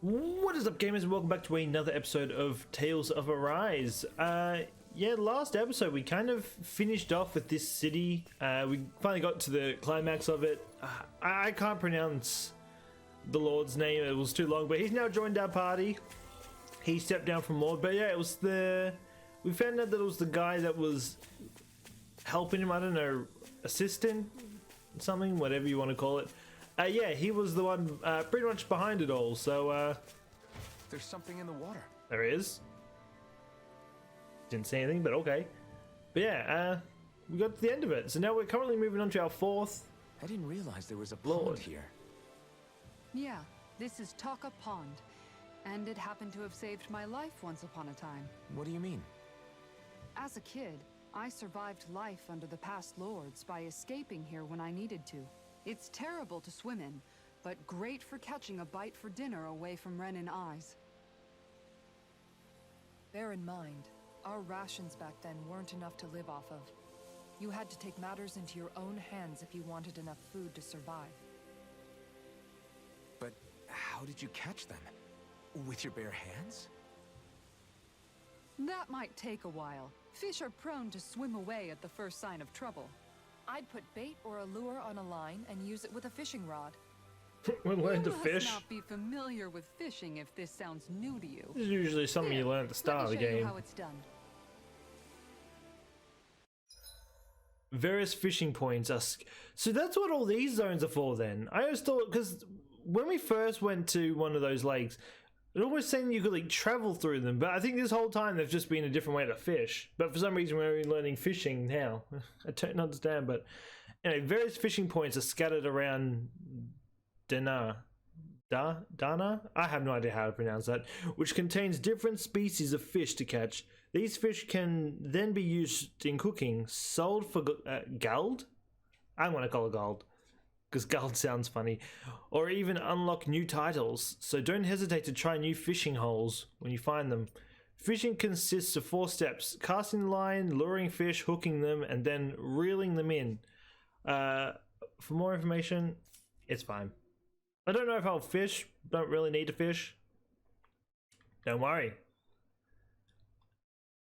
What is up, gamers, and welcome back to another episode of Tales of Arise. Yeah, last episode we kind of finished off with this city. We finally got to the climax of it. I can't pronounce the Lord's name, it was too long, but he's now joined our party. He stepped down from Lord, but yeah, it was we found out that it was the guy that was helping him, I don't know, assistant, something, whatever you want to call it. Yeah, he was the one pretty much behind it all, so there's something in the water. there is. Didn't say anything, but okay. But yeah, we got to the end of it. So now we're currently moving on to our fourth. I didn't realize there was a Lord. pond here. Yeah, this is Taka Pond, and it happened to have saved my life once upon a time. What do you mean? As a kid, I survived life under the past lords by escaping here when I needed to. It's terrible to swim in, but great for catching a bite for dinner away from Ren and eyes. Bear in mind, our rations back then weren't enough to live off of. You had to take matters into your own hands if you wanted enough food to survive. But how did you catch them? With your bare hands? That might take a while. Fish are prone to swim away at the first sign of trouble. I'd put bait or a lure on a line and use it with a fishing rod. We learned to You fish. must not be familiar with fishing if this sounds new to you. This is usually something you learn at the start of the Let me show you game. how it's done. Various fishing points are. So that's what all these zones are for then. I always thought, because when we first went to one of those lakes, it almost seemed you could like travel through them, but I think this whole time they've just been a different way to fish. But for some reason we're learning fishing now. I don't understand, but anyway, various fishing points are scattered around Dahna. Dahna? I have no idea how to pronounce that, which contains different species of fish to catch. These fish can then be used in cooking, sold for gold? I'm going to call it gold, because gold sounds funny, or even unlock new titles, so don't hesitate to try new fishing holes when you find them. Fishing consists of 4 steps: casting the line, luring fish, hooking them, and then reeling them in. For more information, it's fine. I don't know if I'll fish, don't really need to fish. Don't worry.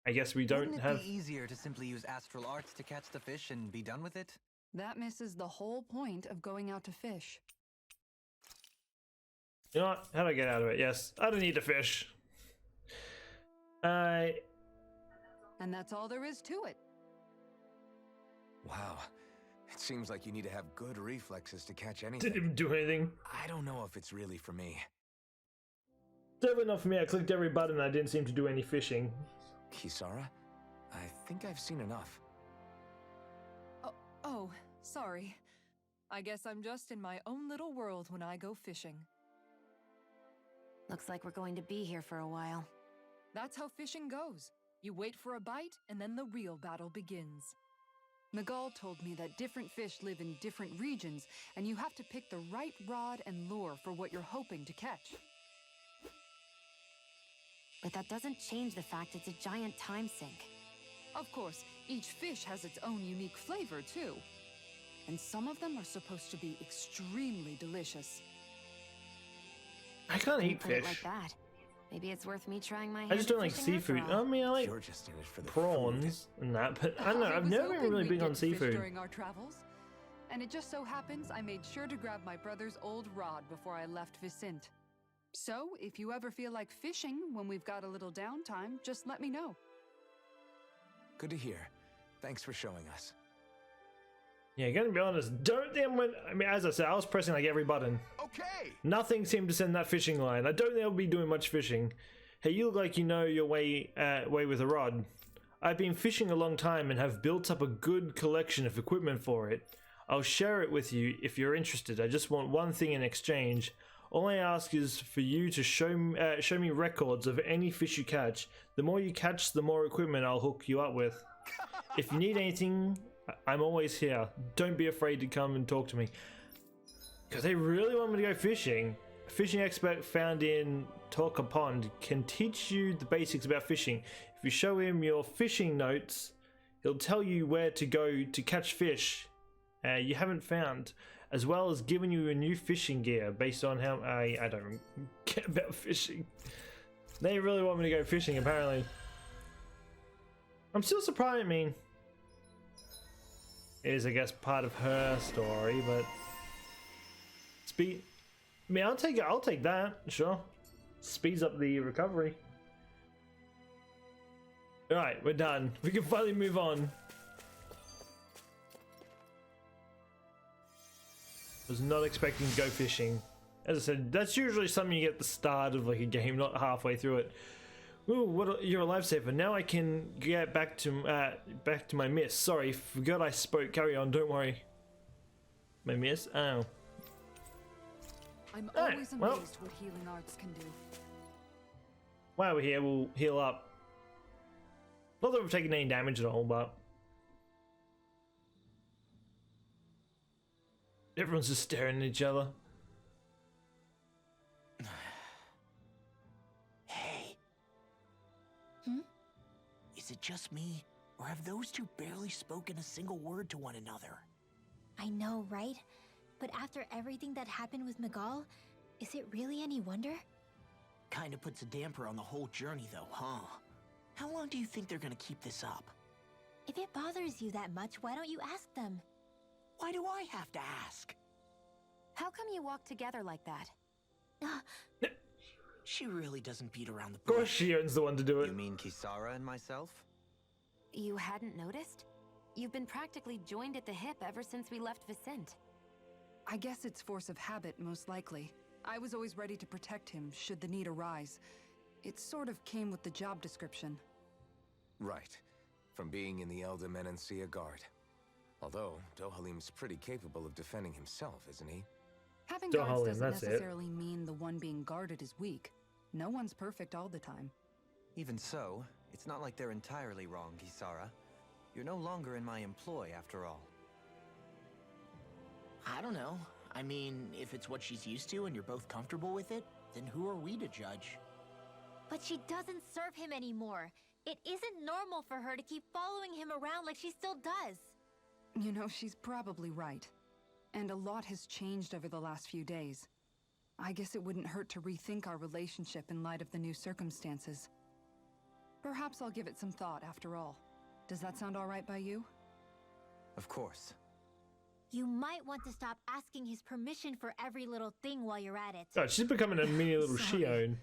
I guess we don't Wouldn't it have... be easier to simply use astral arts to catch the fish and be done with it? That misses the whole point of going out to fish. You know what? How do I get out of it? Yes, I don't need to fish. And that's all there is to it. Wow. It seems like you need to have good reflexes to catch anything. Didn't even do anything. I don't know if it's really for me. Definitely not for me. I clicked every button and I didn't seem to do any fishing. Kisara? I think I've seen enough. Oh, sorry. I guess I'm just in my own little world when I go fishing. Looks like we're going to be here for a while. That's how fishing goes. You wait for a bite, and then the real battle begins. Nagal told me that different fish live in different regions, and you have to pick the right rod and lure for what you're hoping to catch. But that doesn't change the fact it's a giant time sink. Of course, each fish has its own unique flavor, too. And some of them are supposed to be extremely delicious. I can't eat Put it fish. like that. Maybe it's worth me trying my hand I just at don't like fishing after seafood. all. I mean, I like You're just in it for the prawns and that, but I don't know. I've was never been hoping really we'd big on get to fish seafood. during our travels. And it just so happens I made sure to grab my brother's old rod before I left Vicente. So, if you ever feel like fishing when we've got a little downtime, just let me know. Good to hear. Thanks for showing us. Yeah, gonna be honest. Don't think I mean, as I said, I was pressing like every button. Okay! Nothing seemed to send that fishing line. I don't think I'll be doing much fishing. Hey, you look like you know your way with a rod. I've been fishing a long time and have built up a good collection of equipment for it. I'll share it with you if you're interested. I just want one thing in exchange. All I ask is for you to show me records of any fish you catch. The more you catch, the more equipment I'll hook you up with. If you need anything, I'm always here. Don't be afraid to come and talk to me. Because they really want me to go fishing. A fishing expert found in Taka Pond can teach you the basics about fishing. If you show him your fishing notes, he'll tell you where to go to catch fish you haven't found. as well as giving you a new fishing gear based on how I don't care about fishing. They really want me to go fishing, apparently. I'm still surprised. I mean, it is, I guess, part of her story, but speed. I mean, I'll take it. I'll take that. Sure, speeds up the recovery. All right, we're done. We can finally move on. Was not expecting to go fishing. As I said, that's usually something you get at the start of like a game, not halfway through it. Ooh, what? You're a lifesaver. Now I can get back to my miss. Sorry, forgot I spoke. Carry on. Don't worry. My miss. Oh. I'm always amazed what healing arts can do. While we're here, we'll heal up. Not that we've taken any damage at all, but everyone's just staring at each other. Hey. Is it just me, or have those two barely spoken a single word to one another? I know, right? But after everything that happened with Miguel, is it really any wonder? Kinda puts a damper on the whole journey though, huh? How long do you think they're gonna keep this up? If it bothers you that much, why don't you ask them? Why do I have to ask? How come you walk together like that? She really doesn't beat around the Of course, bush. she owns the one to do it. You mean Kisara and myself? You hadn't noticed? You've been practically joined at the hip ever since we left Vicente. I guess it's force of habit, most likely. I was always ready to protect him, should the need arise. It sort of came with the job description. Right. From being in the Elder Menancia Guard. Although, Dohalim's pretty capable of defending himself, isn't he? Having Don't hold guards him, doesn't that's it. necessarily mean the one being guarded is weak. No one's perfect all the time. Even so, it's not like they're entirely wrong, Kisara. You're no longer in my employ, after all. I don't know. I mean, if it's what she's used to and you're both comfortable with it, then who are we to judge? But she doesn't serve him anymore. It isn't normal for her to keep following him around like she still does. You know, she's probably right. And a lot has changed over the last few days. I guess it wouldn't hurt to rethink our relationship in light of the new circumstances. Perhaps I'll give it some thought after all. Does that sound all right by you? Of course. You might want to stop asking his permission for every little thing while you're at it. God, she's becoming a mini little Sorry. Shion.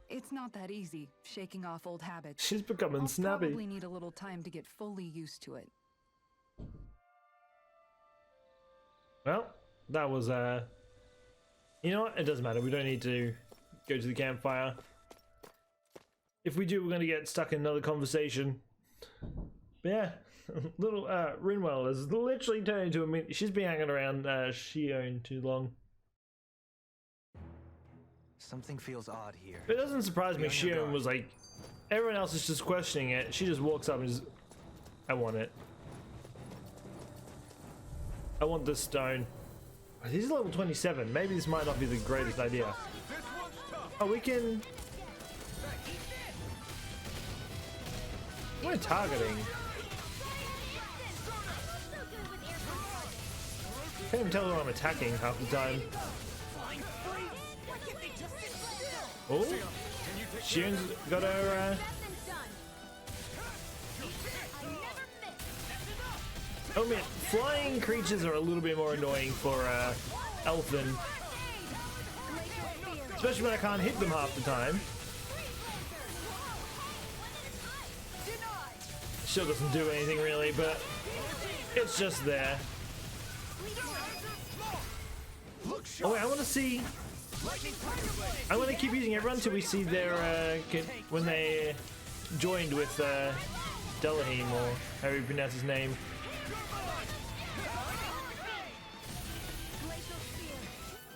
It's not that easy, shaking off old habits. She's becoming I'll snappy. probably need a little time to get fully used to it. Well, that was you know what? It doesn't matter. We don't need to go to the campfire. If we do, we're gonna get stuck in another conversation. But yeah, little Rinwell has literally turned into a mini. She's been hanging around Shion too long. Something feels odd here. But it doesn't surprise me. Be on your Shion guard. was like, everyone else is just questioning it. She just walks up and just, I want it. I want this stone. This is level 27. Maybe this might not be the greatest idea. Oh, we can. We're targeting. Can't even tell who I'm attacking half the time. Oh, Shion's got her. Oh man, flying creatures are a little bit more annoying for Elfin. Especially when I can't hit them half the time. Still doesn't do anything really, but it's just there. Oh wait, I want to see. I want to keep using everyone until we see their when they joined with Delahim, or however you pronounce his name.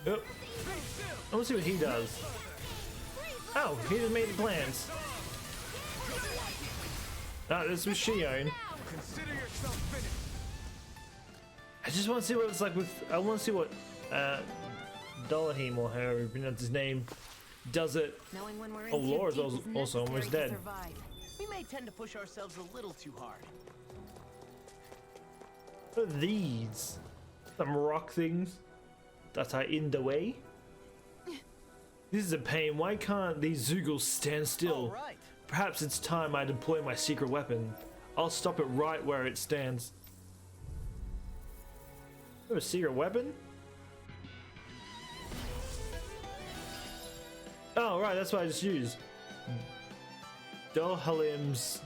Oh. I want to see what he does. Oh, he just made the plans. No, this was Shion. I just want to see what it's like with. I want to see what Dalahim, or however you pronounce his name, does it. Knowing when we're in Oh, too Laura's deep also is almost necessary to dead. survive. We may tend to push ourselves a little too hard. What are these? Some rock things. that are in the way. This is a pain. Why can't these Zoogles stand still? All right. Perhaps it's time I deploy my secret weapon. I'll stop it right where it stands. A secret weapon? Oh, right, that's what I just used. Dohalim's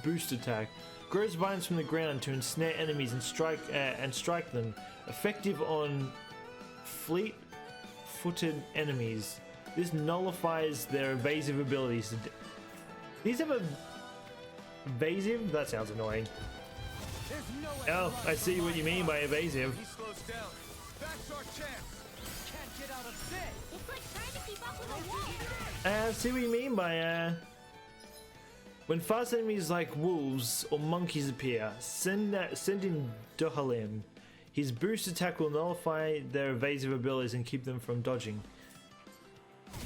boost attack. Grows vines from the ground to ensnare enemies and strike them. Effective on fleet-footed enemies. This nullifies their evasive abilities. These have a evasive? That sounds annoying. Oh, I see what you mean by evasive. He slows down. That's our chance. Can't get out of bed. It's like trying to keep up with a wall. I see what you mean by when fast enemies like wolves or monkeys appear, send in Dohalim. His boost attack will nullify their evasive abilities and keep them from dodging.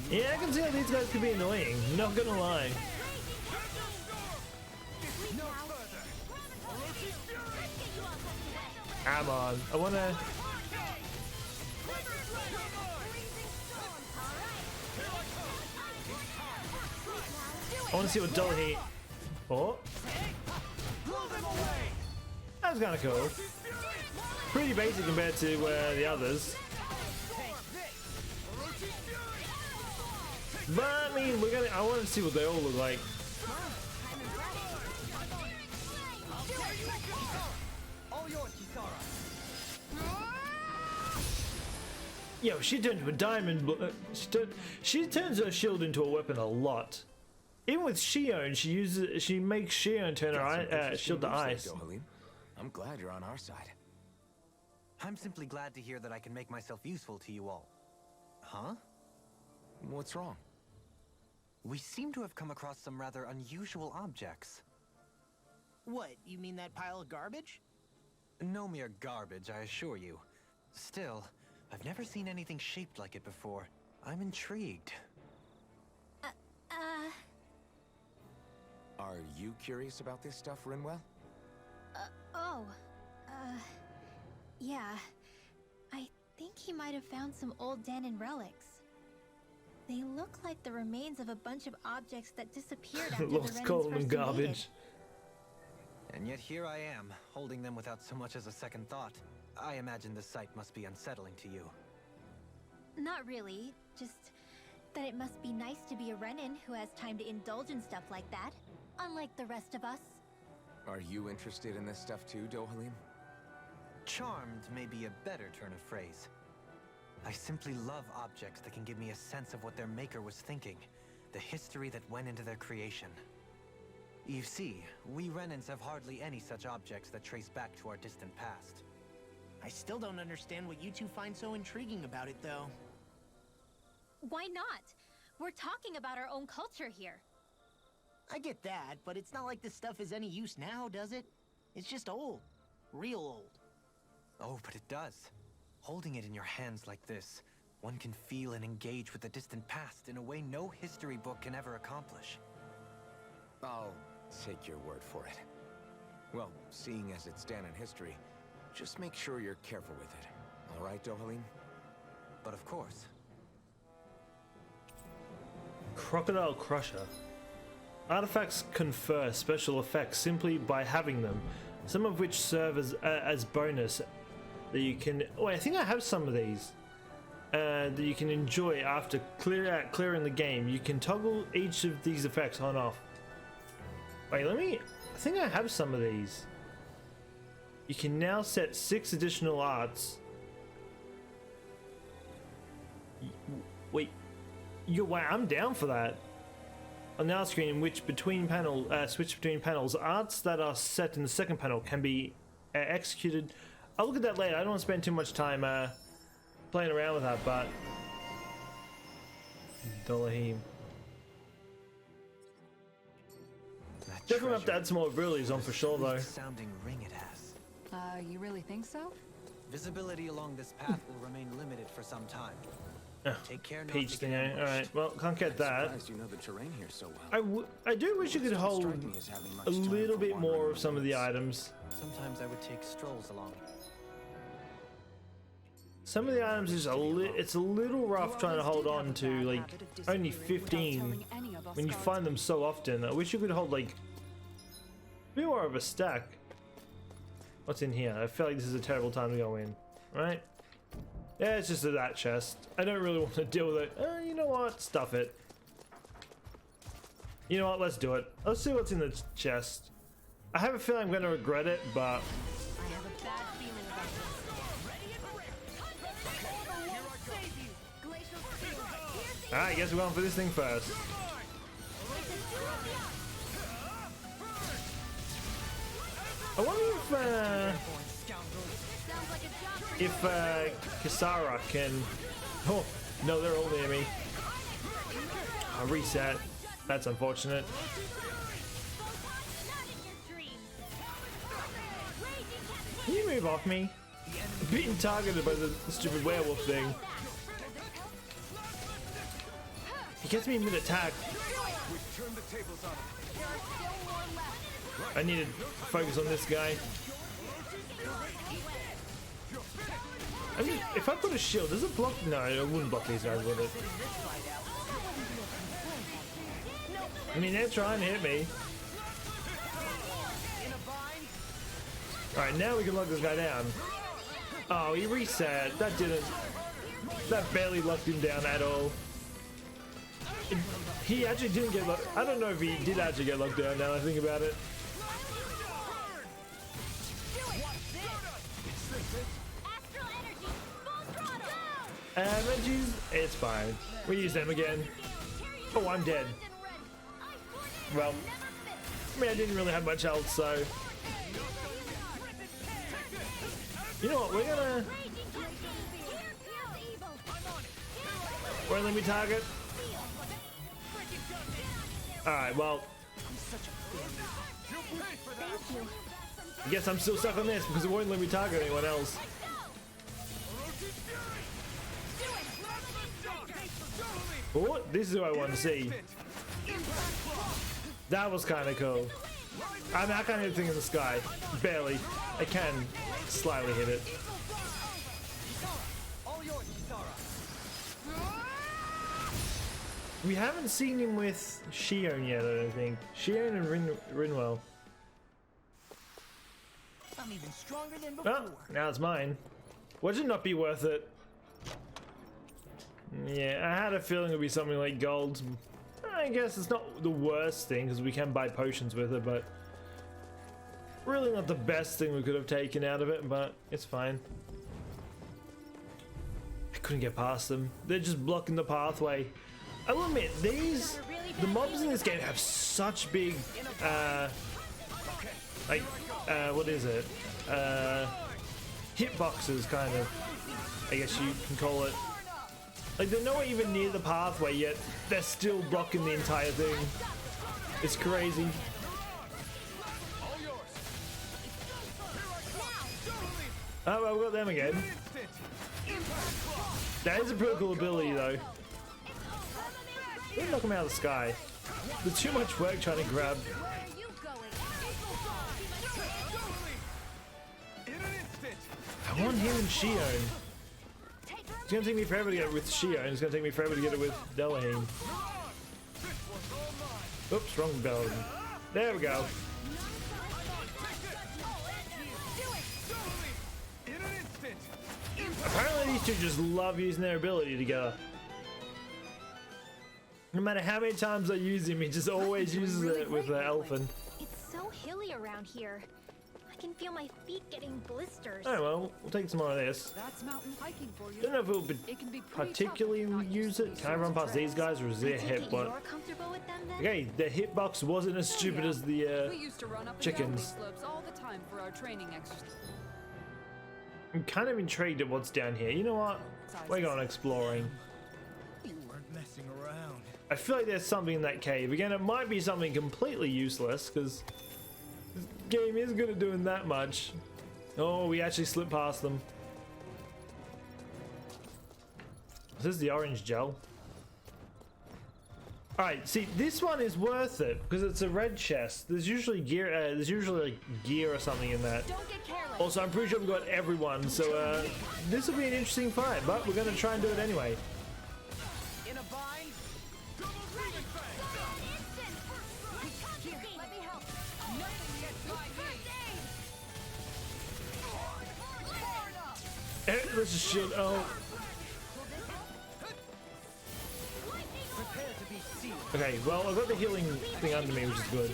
Yeah, I can see how these guys could be annoying, not gonna lie. Come on, I wanna... see what Dohalim... Oh. That's kinda cool. Pretty basic compared to the others. But I mean, I want to see what they all look like. Yo, she turned to a diamond. She turns her shield into a weapon a lot. Even with Shion, she makes Shion turn her shield to ice. Dohalim. I'm glad you're on our side. I'm simply glad to hear that I can make myself useful to you all. Huh? What's wrong? We seem to have come across some rather unusual objects. What, you mean that pile of garbage? No mere garbage, I assure you. Still, I've never seen anything shaped like it before. I'm intrigued. Are you curious about this stuff, Rinwell? Yeah. I think he might have found some old Dahnan relics. They look like the remains of a bunch of objects that disappeared after the Lost Renans Coleman first garbage. invaded. And yet here I am, holding them without so much as a second thought. I imagine the sight must be unsettling to you. Not really, just that it must be nice to be a Renan who has time to indulge in stuff like that, unlike the rest of us. Are you interested in this stuff too, Dohalim? Charmed may be a better turn of phrase. I simply love objects that can give me a sense of what their maker was thinking, the history that went into their creation. You see, we Renans have hardly any such objects that trace back to our distant past. I still don't understand what you two find so intriguing about it, though. Why not? We're talking about our own culture here. I get that, but it's not like this stuff is any use now, does it? It's just old. Real old. Oh, but it does. Holding it in your hands like this, one can feel and engage with the distant past in a way no history book can ever accomplish. I'll take your word for it. Well, seeing as it's Dahnan history, just make sure you're careful with it. All right, Dohalim? But of course. Crocodile Crusher. Artifacts confer special effects simply by having them, some of which serve as bonus that you can... Oh, I think I have some of these. That you can enjoy after clearing the game. You can toggle each of these effects on off. Wait, I think I have some of these. You can now set 6 additional arts. Wait, I'm down for that. On the art screen, which switch between panels, arts that are set in the second panel can be executed. I'll look at that later. I don't want to spend too much time playing around with that, but Dohalim. Definitely have to add some more abilities on for sure, though. Sounding ring it has. You really think so? Visibility along this path will remain limited for some time. Take care not Peach to thing, get eh? ambushed. Alright, well, can't get that. Surprised you know the terrain here so well. I do wish you could hold Strike me as having much a time little for bit more wandering of some of the woods. items. Sometimes I would take strolls along. Some of the items is it's a little rough trying to hold on to, like, only 15 when you find them so often. I wish you could hold, like, a bit more of a stack. What's in here? I feel like this is a terrible time to go in, right? Yeah, it's just that chest. I don't really want to deal with it. You know what? Stuff it. You know what? Let's do it. Let's see what's in the chest. I have a feeling I'm going to regret it, but... I have a bad feeling about this. Alright, I guess we're going for this thing first. I wonder if Kisara can... Oh, no, they're all near me. I'll reset. That's unfortunate. Can you move off me? I'm being targeted by the stupid werewolf thing. He gets me mid-attack. I need to focus on this guy. I mean, if I put a shield, does it block? No, it wouldn't block these guys, would it? I mean, they're trying to hit me. Alright, now we can lock this guy down. Oh, he reset. That didn't... That barely locked him down at all. He actually didn't get locked... I don't know if he did actually get locked down now that I think about it. Energies? It's fine. We use them again. Oh, I'm dead. Well, I mean, I didn't really have much health, so... You know what, we're gonna... Won't let me target. Alright, well... I guess I'm still stuck on this because it won't let me target anyone else. Oh, this is who I want to see. That was kind of cool. I mean, I can't hit a thing in the sky. Barely. I can slightly hit it. We haven't seen him with Shion yet, I don't think. Shion and Rinwell. I'm even stronger than before. Oh, now it's mine. Would it not be worth it? Yeah, I had a feeling it would be something like gold. I guess it's not the worst thing because we can buy potions with it, but really not the best thing we could have taken out of it, but it's fine. I couldn't get past them. They're just blocking the pathway. I will admit, the mobs in this game have such big, what is it? Hitboxes, kind of. I guess you can call it. Like, they're not even near the pathway yet. They're still blocking the entire thing. It's crazy. Oh, well, we got them again. That is a pretty cool ability, though. Don't knock them out of the sky. There's too much work trying to grab. I want him and Shion. It's gonna take me forever to get it with Shion. It's gonna take me forever to get it with Delaheen. Oops, wrong bell. There we go. Apparently these two just love using their ability together. No matter how many times I use him, he just always uses it with Elfin. It's so hilly around here. I can feel my feet getting blisters. Oh well, we'll take some more of this. That's mountain hiking for you. Don't know if it would It can be pretty particularly tough if not use used to it. these Can I run sorts of past these trails. guys, or is their hitbox? You're comfortable with them then? Okay, their hitbox wasn't as stupid as the We used to run up chickens. and down these slopes all the time for our training exercises. I'm kind of intrigued at what's down here. You know what? We're going exploring. You weren't messing around. I feel like there's something in that cave. Again, it might be something completely useless, because this game is good at doing that much. Oh, we actually slipped past them. Is this the orange gel? Alright, see, this one is worth it because it's a red chest. There's usually gear, like gear or something in that. Don't get careless. Also, I'm pretty sure we've got everyone, so this will be an interesting fight, but we're going to try and do it anyway. In a bind? Here, let me help. Nothing gets by me. Let's just shield. Oh, Prepare to be sealed. okay. Well, I've got the healing thing under me, which is good.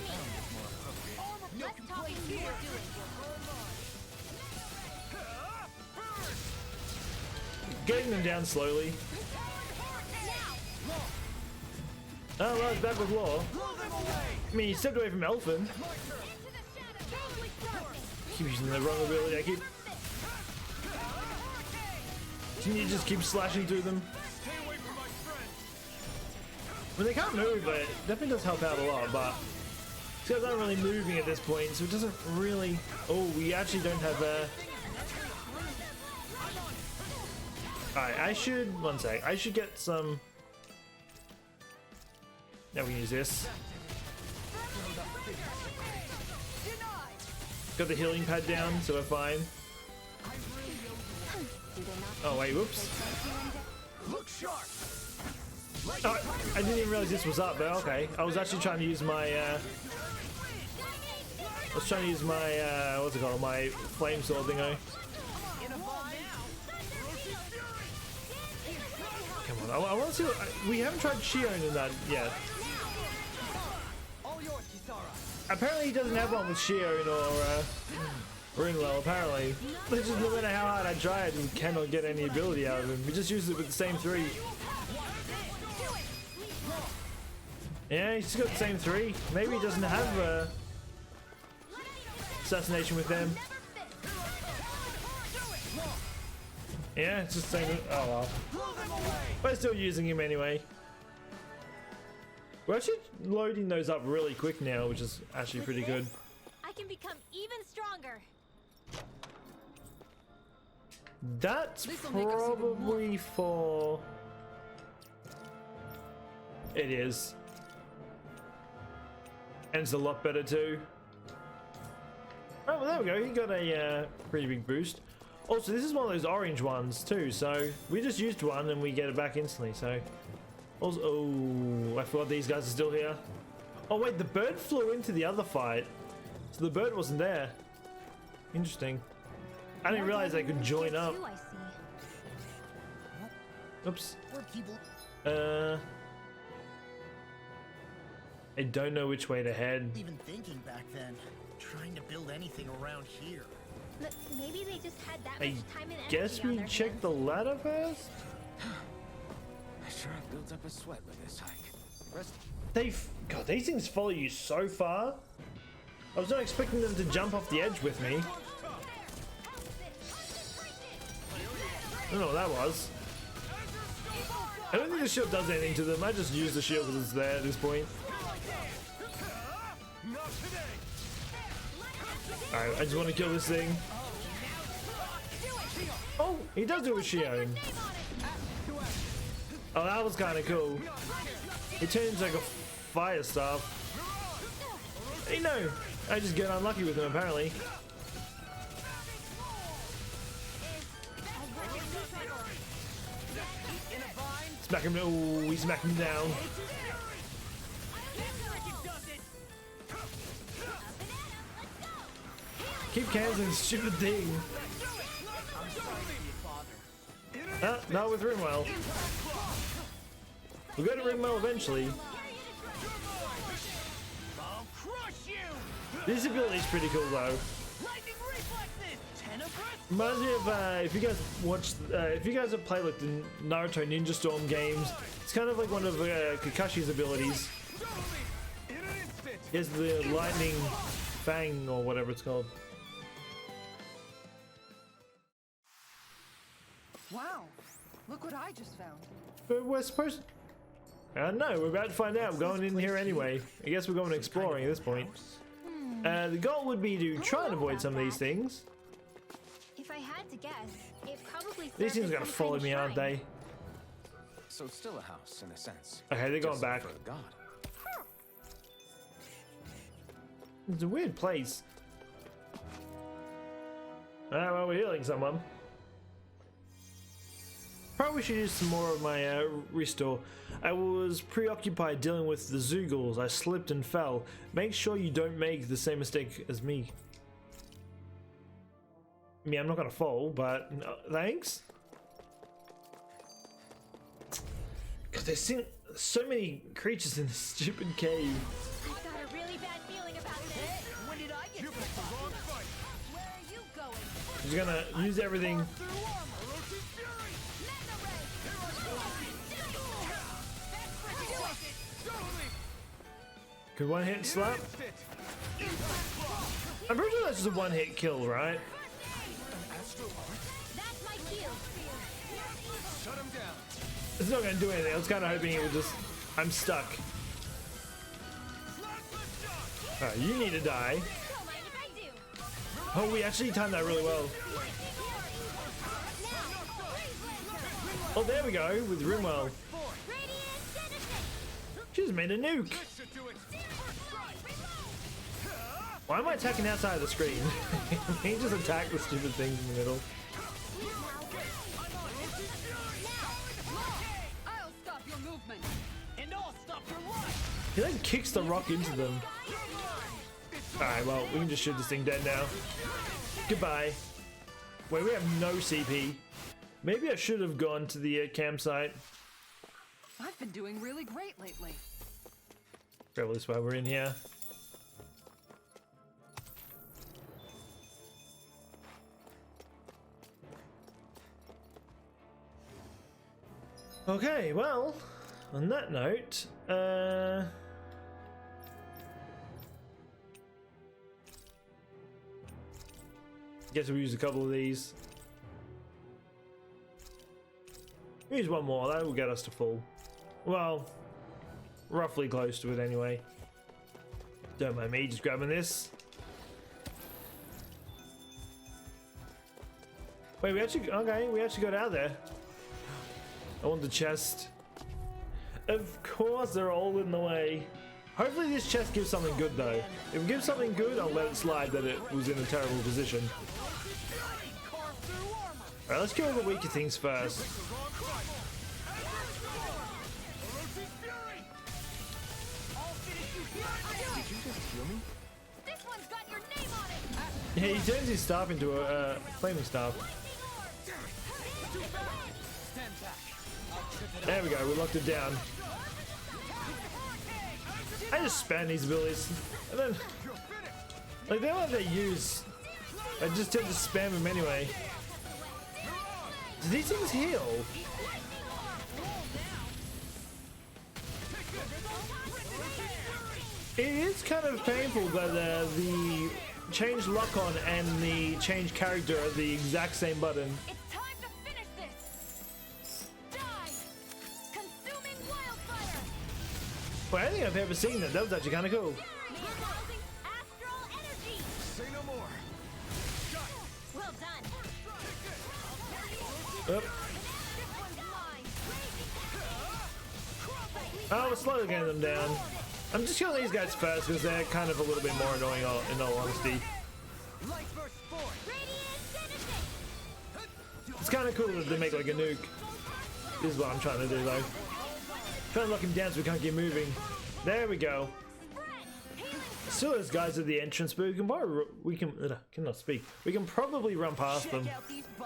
Let's talk what you are doing. Getting them down slowly. Oh, well, it's back with Law. I mean, he stepped away from Elfin. Keep using the wrong ability. I keep. Can you just keep slashing through them? I mean, they can't move, but it definitely does help out a lot. But these guys aren't really moving at this point, so it doesn't really. Oh, we actually don't have a. Alright, I should. One sec. I should get some. Now we can use this. Got the healing pad down, so we're fine. Oh wait, whoops. Look sharp. Oh, I didn't even realize this was up, but okay. I was actually trying to use my what's it called? My flame sword thingo. Come on, I want to see what we haven't tried Shion in that yet. Apparently he doesn't have one with Shion or Rinlo, apparently. It's just no matter how hard I try, I just cannot get any ability out of him. We just use it with the same three. Yeah, he's got the same three. Maybe he doesn't have assassination with them. Yeah, it's just the same. Oh well. We're still using him anyway. We're actually loading those up really quick now, which is actually pretty good. I can become even stronger. That's This'll make us even more probably for. It is. And it's a lot better too. Oh, well, there we go. He got a pretty big boost. Also, this is one of those orange ones too. So we just used one and we get it back instantly. So, also, oh, I forgot these guys are still here. Oh wait, the bird flew into the other fight, so the bird wasn't there. Interesting. I didn't realize they could join up. I see. Oops. We're people. I don't know which way to head. Even thinking back then, trying to build anything around here. Maybe they just had that I much time and energy guess on we their check hands. the ladder first. I sure have built up a sweat with this hike. Rest. God, these things follow you so far. I was not expecting them to jump off the edge with me. I don't know what that was. I don't think the shield does anything to them. I just use the shield because it's there at this point. Alright, I just want to kill this thing. Oh, he does do a Shion. Oh, that was kind of cool. It turns like a fire staff. Hey, no! I just get unlucky with him apparently. Smack him. Oh, we smacked him down. Keep canceling stupid thing. Not with Ringwell. We'll go to Ringwell eventually. This ability is pretty cool though. Reminds me of if you guys have played like the Naruto Ninja Storm games, it's kind of like one of Kakashi's abilities. He has the lightning fang or whatever it's called. Wow, look what I just found. But we're supposed. No, we're about to find out. We're going in here anyway. I guess we're going exploring at this point. The goal would be to try and avoid some of these things. If I had to guess, it probably These things served are gonna as some follow kind me, of aren't shrine. they? so still a house in a sense. Okay, they're going Just back. for a god. It's a weird place. Ah, well, we're healing someone. Probably should use some more of my restore. I was preoccupied dealing with the Zoogles. I slipped and fell. Make sure you don't make the same mistake as me. I mean, I'm not gonna fall, but thanks. Because there's so many creatures in this stupid cave. I've got a really bad feeling about this. When did I get You picked the wrong fight. Where are you going? He's gonna use everything. Could one hit slap? I'm pretty sure that's just a one hit kill, right? That's my kill. Shut him down. It's not gonna do anything. I was kind of hoping it would just. I'm stuck. Alright, you need to die. Don't mind if I do. Oh, we actually timed that really well. Oh, there we go with Rimwell. She just made a nuke. Why am I attacking outside of the screen? He just attack the stupid things in the middle. I'll stop your movement. And I'll stop your life. He then kicks the rock into them. Alright, well, we can just shoot this thing dead now. Goodbye. Wait, we have no CP. Maybe I should have gone to the campsite. I've been doing really great lately. Grab this while we're in here. Okay, well, on that note, guess we'll use a couple of these. Use one more, that will get us to full. Well, roughly close to it anyway. Don't mind me just grabbing this. Wait, we actually got out of there. I want the chest. Of course, they're all in the way. Hopefully this chest gives something good though. If it gives something good, I'll let it slide that it was in a terrible position. Alright, let's kill the weaker things first. This one's got your name on it. Yeah, he turns his staff into a flaming staff. There we go, we locked it down. I just spam these abilities. And then, like, they're not they use. I just tend to spam them anyway. Do these things heal? It is kind of painful that the change lock on and the change character are the exact same button. It's time to finish this. Die. Consuming wildfire. Well, I don't think I've ever seen that. That was actually kind of cool. Realizing astral energy. Say no more. Well done. Oop. This one's mine. Oh, we're slowly getting them down. I'm just killing these guys first because they're kind of a little bit more annoying in all honesty. It's kind of cool that they make like a nuke. This is what I'm trying to do though. Trying to lock him down so we can't keep moving. There we go. Still there's guys at the entrance, but we cannot speak. We can probably run past them.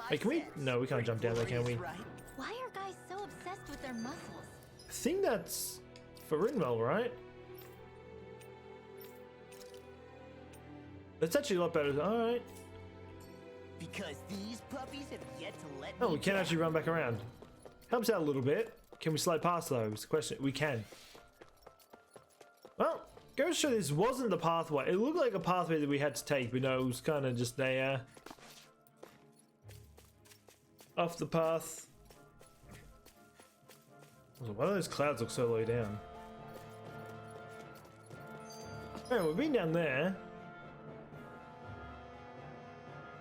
Hey, can we? No, we can't jump down there, can we? Why are guys so obsessed with their muscles? I think that's for Rinwell, right? That's actually a lot better. Alright. Because these puppies have yet to let Oh, me we can down. actually run back around. Helps out a little bit. Can we slide past those? The question. We can. Well, goes to show this wasn't the pathway. It looked like a pathway that we had to take, but no, it was kind of just a off the path. Why do those clouds look so low down? Alright, we've been down there.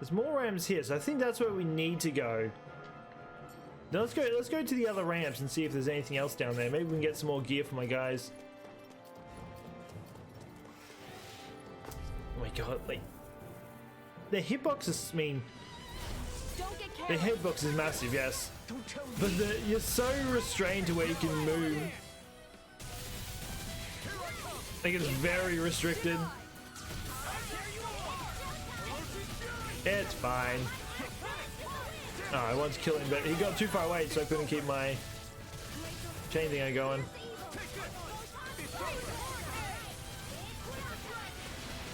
There's more rams here, so I think that's where we need to go. Now let's go to the other ramps and see if there's anything else down there. Maybe we can get some more gear for my guys. Oh my god, like the hitbox is the hitbox is massive, yes. But you're so restrained to where you can move. Like it's very restricted. It's fine. Oh, I wanted to kill him, but he got too far away, so I couldn't keep my chain thing going.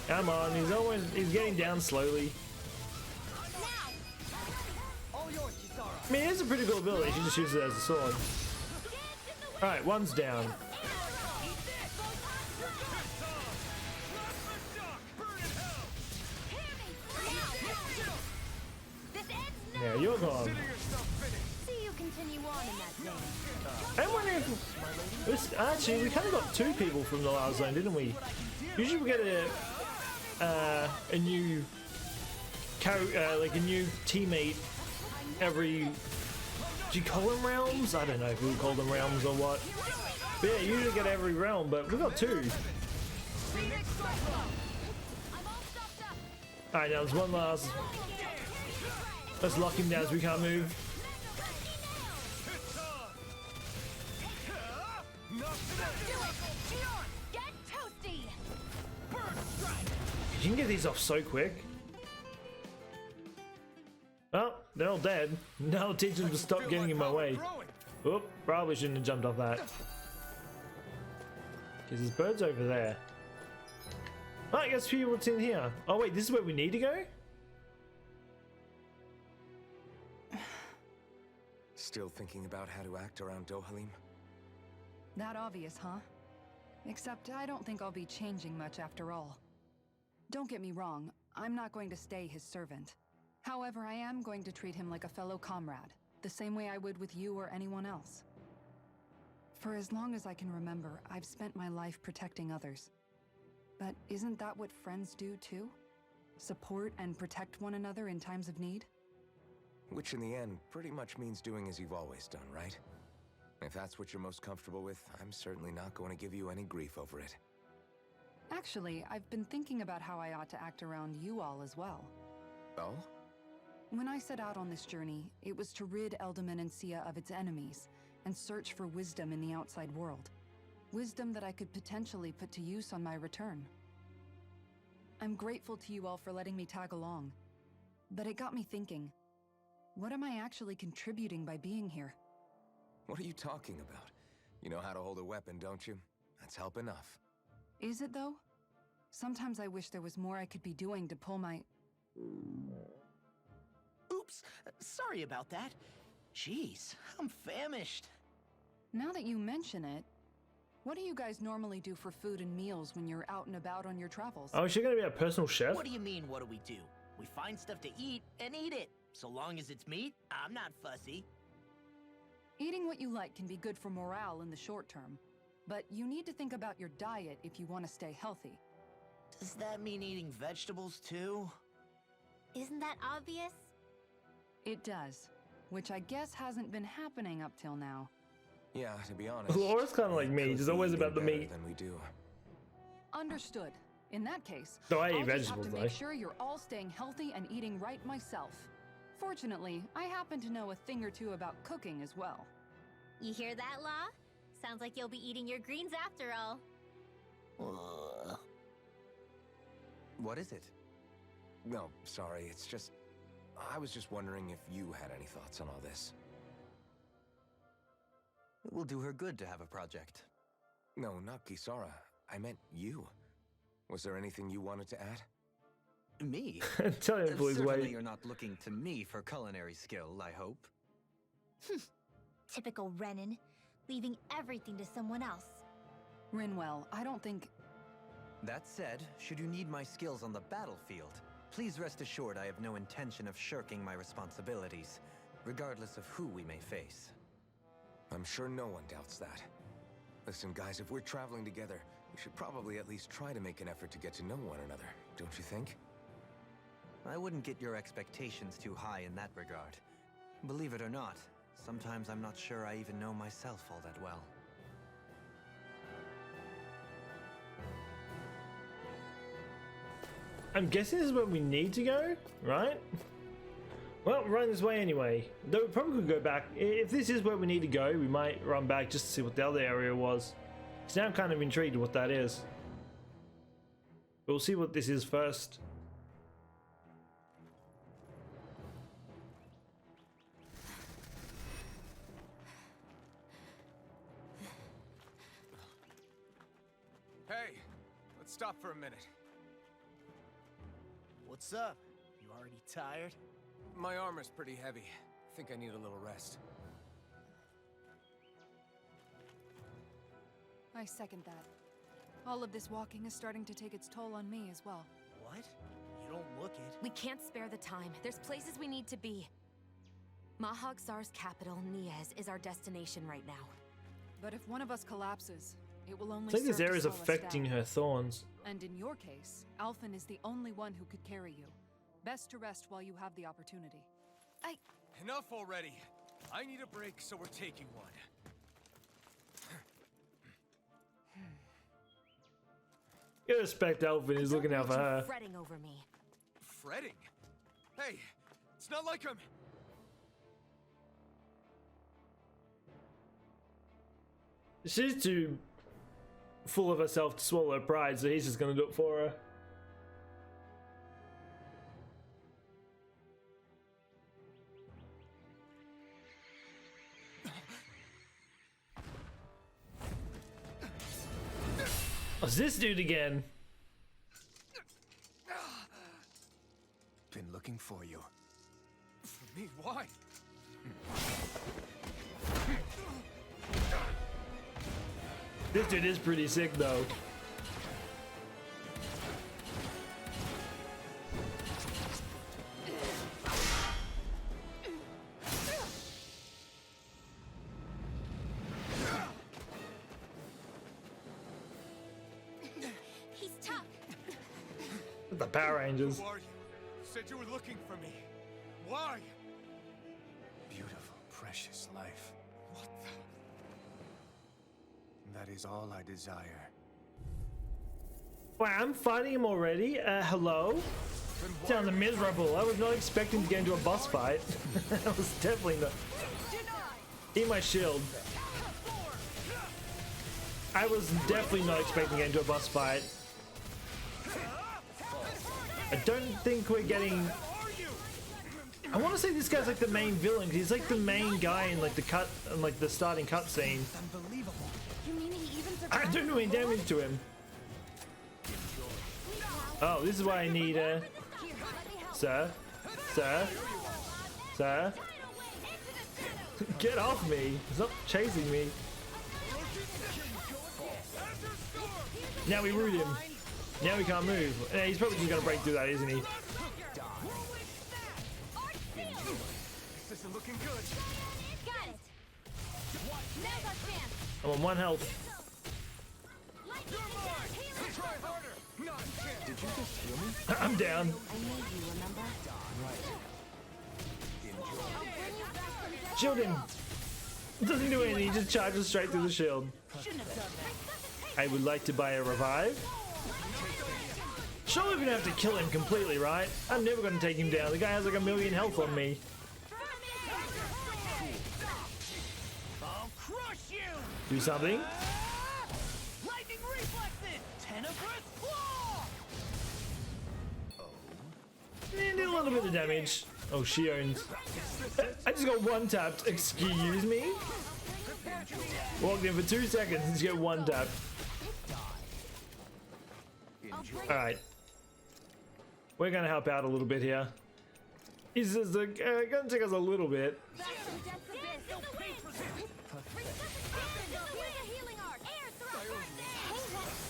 Come on, he's getting down slowly. I mean, it's a pretty cool ability. She just uses it as a sword. Alright, one's down. Yeah, you're gone. See you continue on in that vein. I'm wondering if this, actually we kind of got two people from the last zone, didn't we? Usually we get a new like a new teammate every. Do you call them realms? I don't know if we call them realms or what. But yeah, you usually get every realm, but we got two. Alright, now there's one last. Let's lock him down so we can't move. You can get these off so quick. Well, they're all dead. Now I'll teach them to stop getting in my way. Oop, probably shouldn't have jumped off that. Because there's birds over there. Oh, I guess see what's in here. Oh wait, this is where we need to go? Still thinking about how to act around Dohalim? That obvious, huh? Except I don't think I'll be changing much after all. Don't get me wrong, I'm not going to stay his servant. However, I am going to treat him like a fellow comrade, the same way I would with you or anyone else. For as long as I can remember, I've spent my life protecting others. But isn't that what friends do too? Support and protect one another in times of need? Which in the end pretty much means doing as you've always done, right? If that's what you're most comfortable with, I'm certainly not going to give you any grief over it. Actually, I've been thinking about how I ought to act around you all as well. Oh? When I set out on this journey, it was to rid Eldaman and Sia of its enemies, and search for wisdom in the outside world. Wisdom that I could potentially put to use on my return. I'm grateful to you all for letting me tag along, but it got me thinking, what am I actually contributing by being here? What are you talking about? You know how to hold a weapon, don't you? That's help enough. Is it though? Sometimes I wish there was more I could be doing to pull my... Oops, sorry about that. Jeez, I'm famished. Now that you mention it, what do you guys normally do for food and meals when you're out and about on your travels? Oh, is she gonna be a personal chef? What do you mean, what do we do? We find stuff to eat and eat it. So long as it's meat, I'm not fussy. Eating what you like can be good for morale in the short term, but you need to think about your diet if you want to stay healthy. Does that mean eating vegetables too? Isn't that obvious? It does, which I guess hasn't been happening up till now. Yeah, to be honest. Laura's kind of like me. She's always about the meat. Than we do. Understood. In that case, So I eat I'll just vegetables, have to though. make sure you're all staying healthy and eating right myself. Fortunately, I happen to know a thing or two about cooking as well. You hear that, Law? Sounds like you'll be eating your greens after all. What is it? No, sorry, it's just... I was just wondering if you had any thoughts on all this. It will do her good to have a project. No, not Kisara. I meant you. Was there anything you wanted to add? Me? Tell him, please Certainly wait. you're not looking to me for culinary skill, I hope. Typical Renan, leaving everything to someone else. Rinwell, I don't think... That said, should you need my skills on the battlefield, please rest assured I have no intention of shirking my responsibilities, regardless of who we may face. I'm sure no one doubts that. Listen, guys, if we're traveling together, we should probably at least try to make an effort to get to know one another, don't you think? I wouldn't get your expectations too high in that regard. Believe it or not, Sometimes I'm not sure I even know myself all that well. I'm guessing this is where we need to go, right? Well, we're running this way anyway. Though we probably could go back. If this is where we need to go, we might run back just to see what the other area was. So now I'm kind of intrigued what that is. But we'll see what this is first. Hey, let's stop for a minute. What's up? You already tired? My armor's pretty heavy. I think I need a little rest. I second that. All of this walking is starting to take its toll on me as well. What? You don't look it. We can't spare the time. There's places we need to be. Mahag-Sar's capital, Niez, is our destination right now. But if one of us collapses, it will only I think this serve to area is slow us affecting down. her thorns. And in your case, Alphen is the only one who could carry you. Best to rest while you have the opportunity. Enough already. I need a break, so we're taking one. You respect Alvin, he's looking out for her. Fretting over me. Fretting? Hey, it's not like I'm... She's too full of herself to swallow her pride, so he's just gonna do it for her. What's this dude again? Been looking for you. For me? Why? This dude is pretty sick though. He's tough. The Power Rangers. Who are you? Said you were looking for me. Why? Beautiful, precious life. What the... That is all I desire. Wow, I'm fighting him already? Hello? Sounds miserable. I was not expecting to get into a boss fight. That was definitely not. Eat my shield. I was definitely not expecting to get into a boss fight. I don't think we're getting... I want to say this guy's like the main villain, 'cause he's like the main guy in like the cut, in like the starting cutscene. You mean he even I don't do any damage to him. Oh, this is why I need sir, sir, sir. Get off me! Stop chasing me. Now we root him. Now we can't move. Yeah, he's probably just gonna break through that, isn't he? This isn't looking good. Got it. Now's our chance. I'm on 1 health. Try harder. Not a chance. Did you just heal me? I'm down. I need you, remember? Shield him. Doesn't do anything. He just charges straight through the shield. I would like to buy a revive. Surely we're gonna have to kill him completely, right? I'm never gonna take him down. The guy has like 1,000,000 health on me. I'll crush you! Do something. Lightning reflexes! Tenebrous claw! Did a little bit of damage. Oh, she owns. I just got one tapped. Excuse me? Walked in for 2 seconds and just get one tap. Alright. We're gonna help out a little bit here. He's just gonna take us a little bit.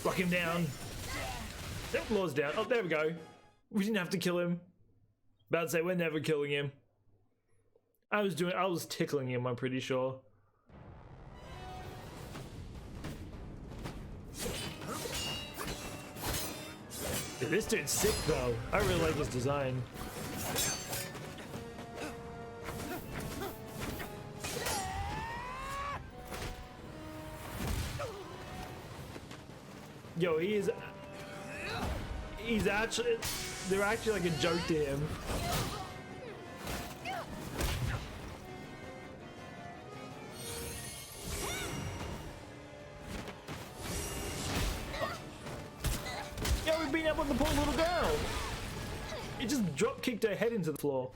Block him down. That law's down. Oh, there we go. We didn't have to kill him. About to say, we're never killing him. I was tickling him, I'm pretty sure. Dude, this dude's sick though. I really like his design. Yo, he's actually, they're actually like a joke to him. Yo, we've been up on the poor little girl. He just drop kicked her head into the floor.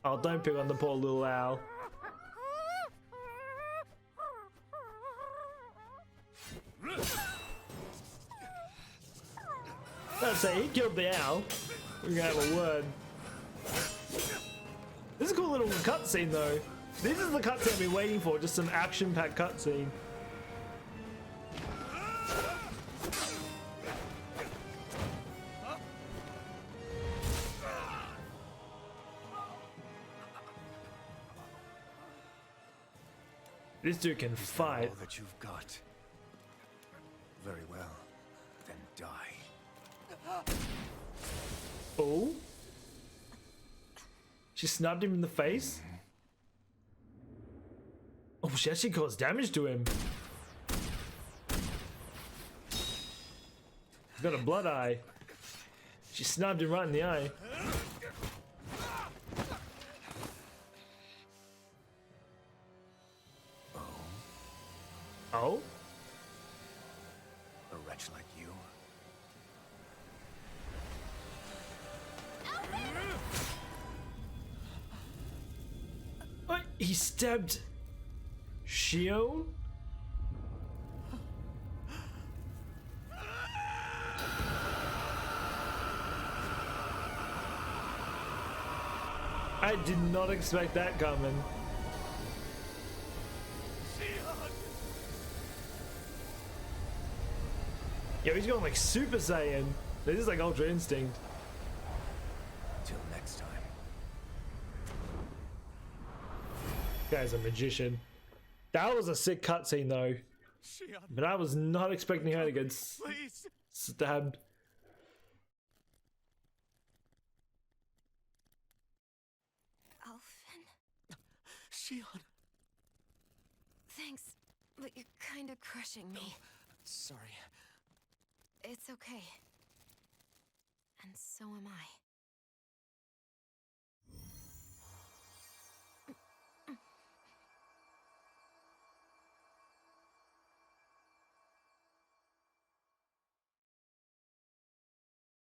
Oh, don't pick on the poor little owl. I'd say he killed the owl. We're gonna have a word. This is a cool little cutscene though. This is the cutscene I've been waiting for, just some action-packed cutscene. This dude can fight. All that you've got. Very well. Then die. Oh? She snubbed him in the face? Oh, she actually caused damage to him. He's got a blood eye. She snubbed him right in the eye. Oh? A wretch like you. What? He stabbed Shion? I did not expect that coming. Yo, he's going like Super Saiyan. This is like Ultra Instinct. Till next time. Guy's a magician. That was a sick cutscene though. But I was not expecting her to get stabbed. Alphen? Shion. Thanks, but you're kind of crushing me. Sorry. It's okay. And so am I.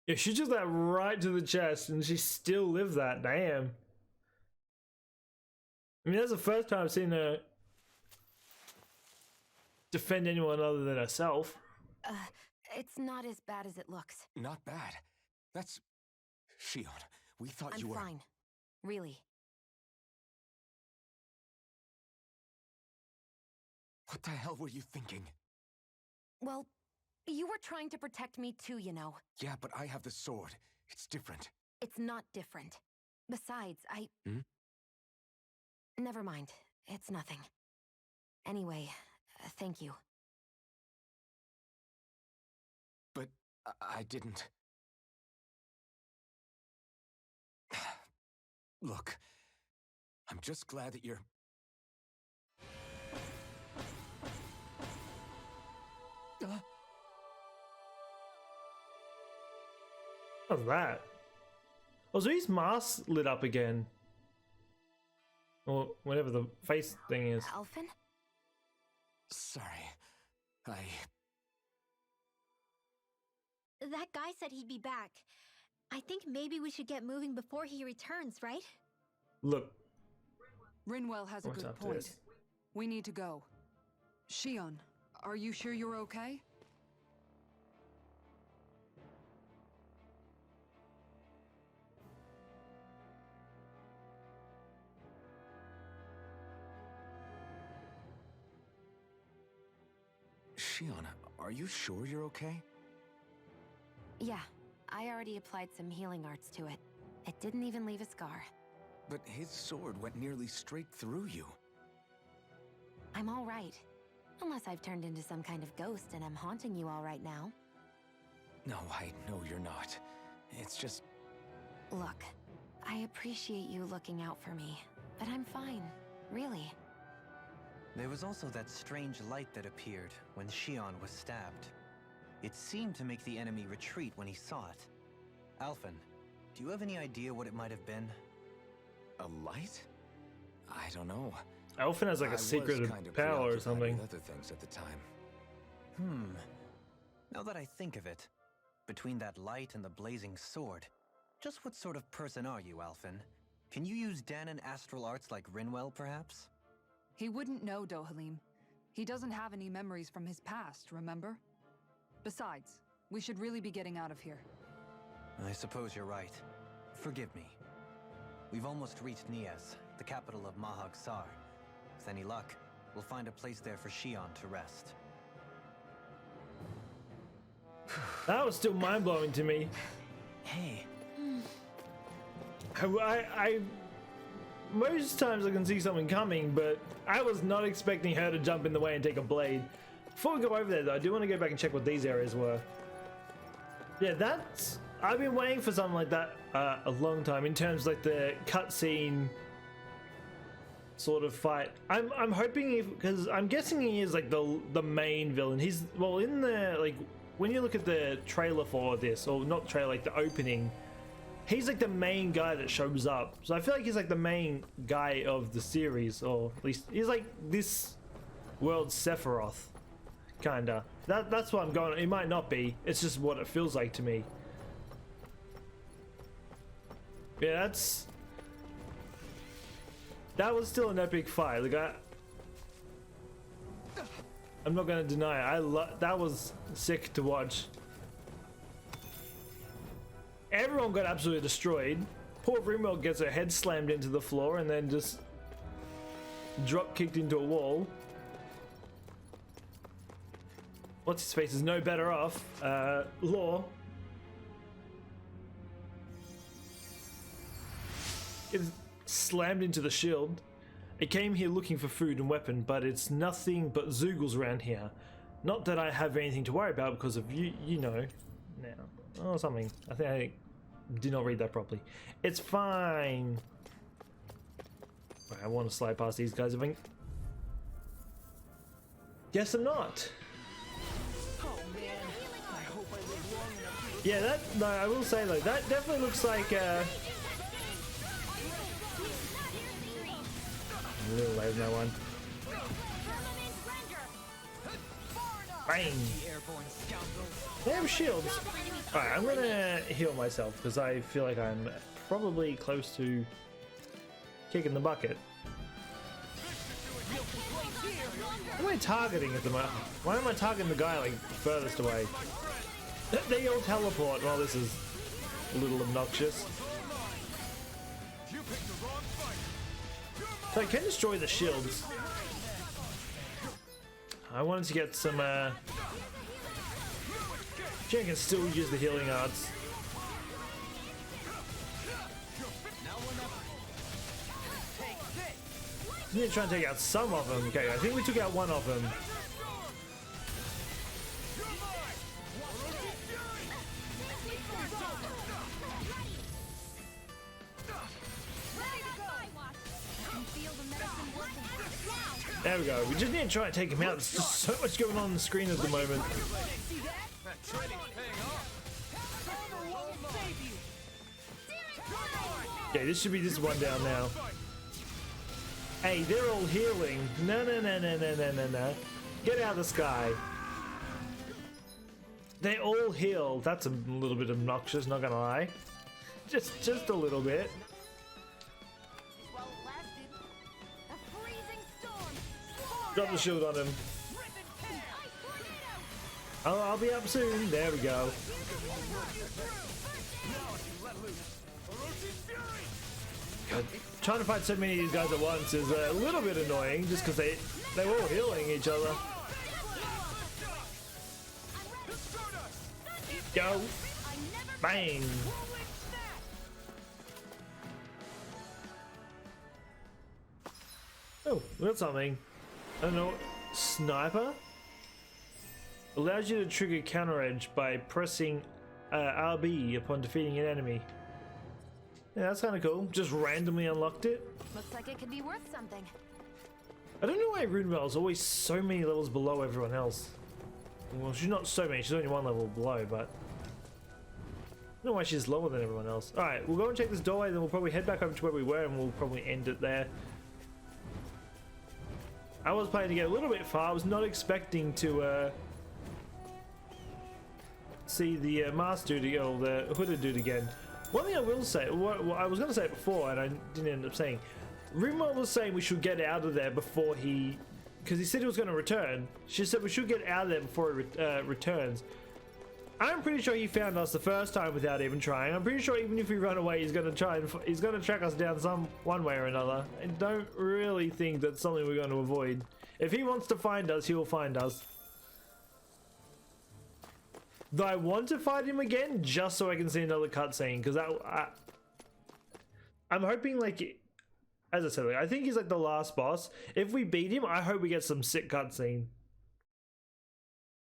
Yeah, she just that right to the chest and she still lived that. Damn. I mean, that's the first time I've seen her defend anyone other than herself. It's not as bad as it looks. Not bad. That's... Shion, we thought you were... I'm fine. Really. What the hell were you thinking? Well, you were trying to protect me too, you know. Yeah, but I have the sword. It's different. It's not different. Besides, Hmm? Never mind. It's nothing. Anyway, thank you. But I didn't... Look, I'm just glad that you're... What was that? Oh, so his mask lit up again. Or whatever the face thing is. Alphen? Sorry. That guy said he'd be back. I think maybe we should get moving before he returns, right? Look. Rinwell has a What's good up to point. this? We need to go. Shion, are you sure you're okay? Shion, are you sure you're okay? Yeah, I already applied some healing arts to it. It didn't even leave a scar. But his sword went nearly straight through you. I'm all right. Unless I've turned into some kind of ghost and I'm haunting you all right now. No, I know you're not. It's just... Look, I appreciate you looking out for me, but I'm fine, really. There was also that strange light that appeared when Shion was stabbed. It seemed to make the enemy retreat when he saw it. Alphen, do you have any idea what it might have been? A light? I don't know. Alphen has like I a was secret kind of power or preoccupied something. with other things at the time. Now that I think of it, between that light and the blazing sword, just what sort of person are you, Alphen? Can you use Dahnan astral arts like Rinwell, perhaps? He wouldn't know, Dohalim. He doesn't have any memories from his past, remember? Besides, we should really be getting out of here. I suppose you're right. Forgive me. We've almost reached Nias, the capital of Mahag Sar. With any luck, we'll find a place there for Shion to rest. That was still mind-blowing to me. Hey. I most times I can see something coming, but I was not expecting her to jump in the way and take a blade. Before we go over there though, I do want to go back and check what these areas were. Yeah, that's... I've been waiting for something like that a long time in terms of like the cutscene sort of fight. I'm hoping, because I'm guessing he is like the main villain. He's, well, in the, like, when you look at the trailer for this, or not trailer, like the opening, he's like the main guy that shows up. So I feel like he's like the main guy of the series, or at least he's like this world's Sephiroth, kinda. That's what I'm going. It might not be. It's just what it feels like to me. Yeah, that was still an epic fight. Like I'm not gonna deny it. That was sick to watch. Everyone got absolutely destroyed. Poor Rimwell gets her head slammed into the floor and then just drop kicked into a wall. What's his face is no better off. Law gets slammed into the shield. I came here looking for food and weapon, but it's nothing but Zoogles around here. Not that I have anything to worry about because of you know, now. Or something. I think I did not read that properly. It's fine. Right, I want to slide past these guys. I think. Guess I'm not. Yeah, that. No, I will say though, that definitely looks like. Little late, no one. Bang! They have shields. Alright, I'm gonna heal myself because I feel like I'm probably close to kicking the bucket. What am I targeting at the moment? Why am I targeting the guy like furthest away? They all teleport. Well, this is a little obnoxious. So I can destroy the shields. I wanted to get some, I can still use the healing arts. I need to try and take out some of them. Okay, I think we took out one of them. There we go. We just need to try and take him out. There's just so much going on the screen at the moment. Okay, this should be this one down now. Hey, they're all healing. No. Get out of the sky. They all heal. That's a little bit obnoxious, not gonna lie. Just a little bit. Drop the shield on him. Oh, I'll be up soon. There we go. God, trying to fight so many of these guys at once is a little bit annoying, just because they were all healing each other. Go. Bang. Oh, we got something. I don't know. Sniper? Allows you to trigger counter edge by pressing RB upon defeating an enemy. Yeah, that's kind of cool. Just randomly unlocked it. Looks like it could be worth something. I don't know why Runewell is always so many levels below everyone else. Well, she's not so many, she's only one level below, but I don't know why she's lower than everyone else. Alright, we'll go and check this doorway, then we'll probably head back over to where we were and we'll probably end it there. I was planning to get a little bit far. I was not expecting to see the masked dude or the hooded dude again. One thing I will say, what I was going to say it before and I didn't end up saying, Rumor was saying we should get out of there before he, because he said he was going to return. She said we should get out of there before he returns. I'm pretty sure he found us the first time without even trying. I'm pretty sure even if we run away, he's going to try and he's going to track us down one way or another. I don't really think that's something we're going to avoid. If he wants to find us, he will find us. Though I want to fight him again just so I can see another cutscene, because I'm hoping, like, as I said, like, I think he's like the last boss. If we beat him, I hope we get some sick cutscene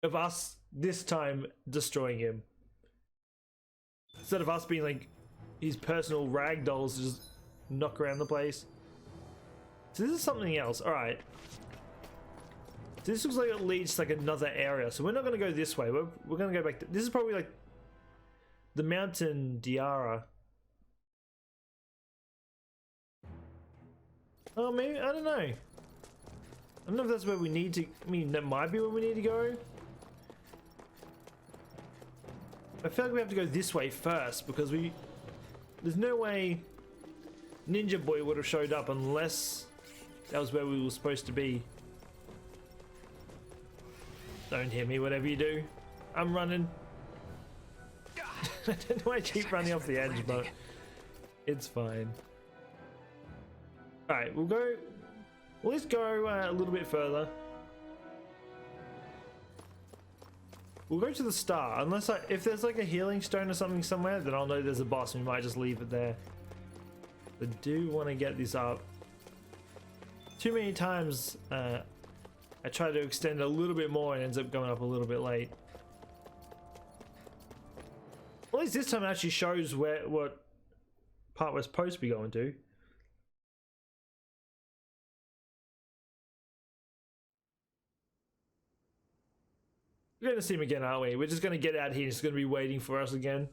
of us this time destroying him, instead of us being like his personal rag dolls to just knock around the place. So this is something else. All right, this looks like it leads to like another area, so we're not going to go this way. We're going to go back to, this is probably like the mountain Diara. Oh, maybe, I don't know. I don't know if that's where we need to, I mean, that might be where we need to go. I feel like we have to go this way first because there's no way Ninja Boy would have showed up unless that was where we were supposed to be. Don't hit me, whatever you do. I'm running. I don't know why I keep running off the edge, but it's fine. Alright, we'll at least go a little bit further. We'll go to the star, unless if there's like a healing stone or something somewhere, then I'll know there's a boss and we might just leave it there. I do want to get this up. Too many times I try to extend a little bit more and ends up going up a little bit late. At least this time it actually shows what part we're supposed to be going to. We're going to see him again, aren't we? We're just going to get out here. He's going to be waiting for us again.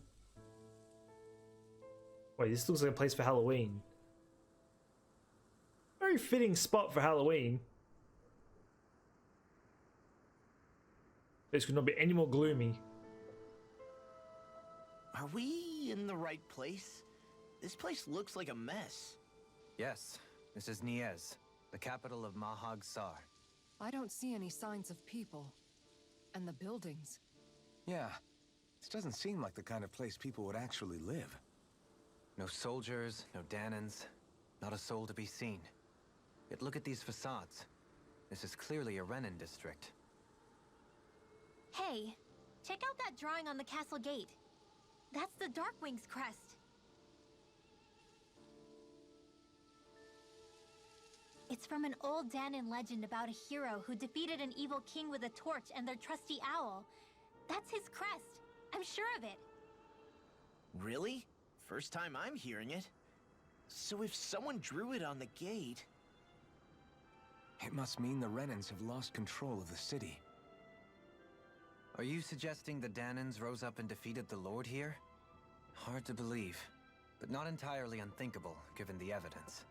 Wait, this looks like a place for Halloween. Very fitting spot for Halloween. This could not be any more gloomy. Are we in the right place? This place looks like a mess. Yes, this is Niez, the capital of Mahag Sar. I don't see any signs of people. And the buildings. Yeah, this doesn't seem like the kind of place people would actually live. No soldiers, no Dahnans, not a soul to be seen. Yet look at these facades. This is clearly a Renan district. Hey, check out that drawing on the castle gate. That's the Darkwing's crest. It's from an old Dahnan legend about a hero who defeated an evil king with a torch and their trusty owl. That's his crest. I'm sure of it. Really? First time I'm hearing it. So if someone drew it on the gate... It must mean the Renans have lost control of the city. Are you suggesting the Dahnans rose up and defeated the Lord here? Hard to believe, but not entirely unthinkable given the evidence.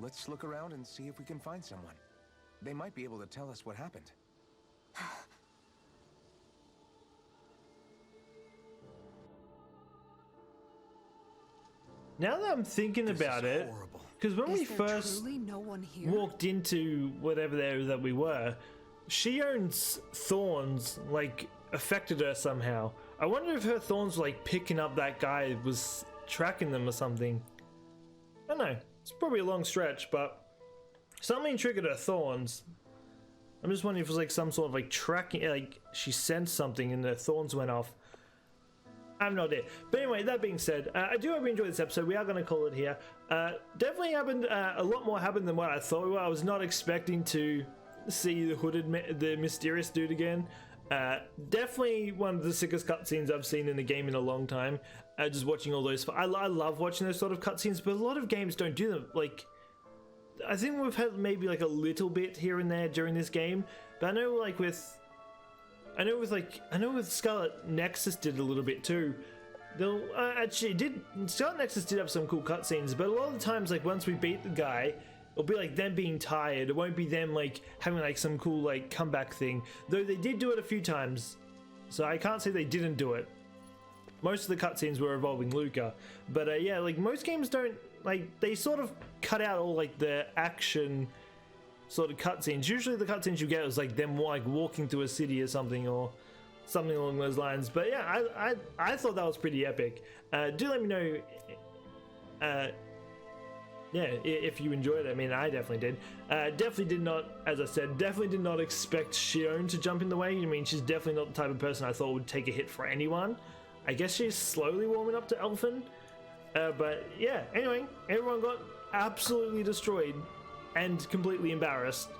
Let's look around and see if we can find someone. They might be able to tell us what happened. Now that I'm thinking about it, because when we first walked into whatever there that we were, Shion's thorns like affected her somehow. I wonder if her thorns were like picking up that guy that was tracking them or something. I don't know. It's probably a long stretch, but something triggered her thorns. I'm just wondering if it was like some sort of like tracking, like she sensed something and her thorns went off. I have no idea. But anyway, that being said, I do hope you enjoyed this episode. We are going to call it here. Definitely happened, a lot more happened than what I thought. I was not expecting to see the mysterious dude again. Definitely one of the sickest cutscenes I've seen in a game in a long time. Just watching all those, I love watching those sort of cutscenes, but a lot of games don't do them. Like, I think we've had maybe like a little bit here and there during this game, but I know with Scarlet Nexus did a little bit too. They'll Scarlet Nexus did have some cool cutscenes, but a lot of the times, like once we beat the guy, it'll be like them being tired. It won't be them like having like some cool like comeback thing. Though they did do it a few times, so I can't say they didn't do it. Most of the cutscenes were involving Luca, but yeah, like most games don't they sort of cut out all like the action sort of cutscenes. Usually the cutscenes you get is like them like walking through a city or something along those lines. But yeah, I thought that was pretty epic. Do let me know yeah, if you enjoyed it. I mean, I definitely did. Definitely did not, as I said, definitely did not expect Shion to jump in the way. I mean, she's definitely not the type of person I thought would take a hit for anyone. I guess she's slowly warming up to Elfin. But yeah, anyway, everyone got absolutely destroyed and completely embarrassed.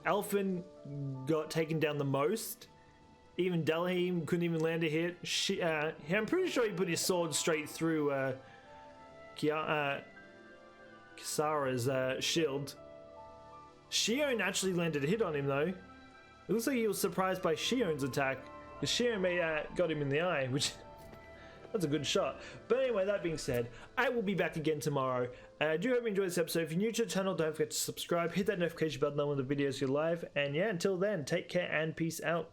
Elfin got taken down the most. Even Delheim couldn't even land a hit. I'm pretty sure he put his sword straight through Kisara's shield. Shion actually landed a hit on him though. It looks like he was surprised by Shion's attack, because Shion got him in the eye, which that's a good shot. But anyway, that being said, I will be back again tomorrow. I do hope you enjoyed this episode. If you're new to the channel, don't forget to subscribe, hit that notification button on when the videos go live, and yeah, until then, take care and peace out.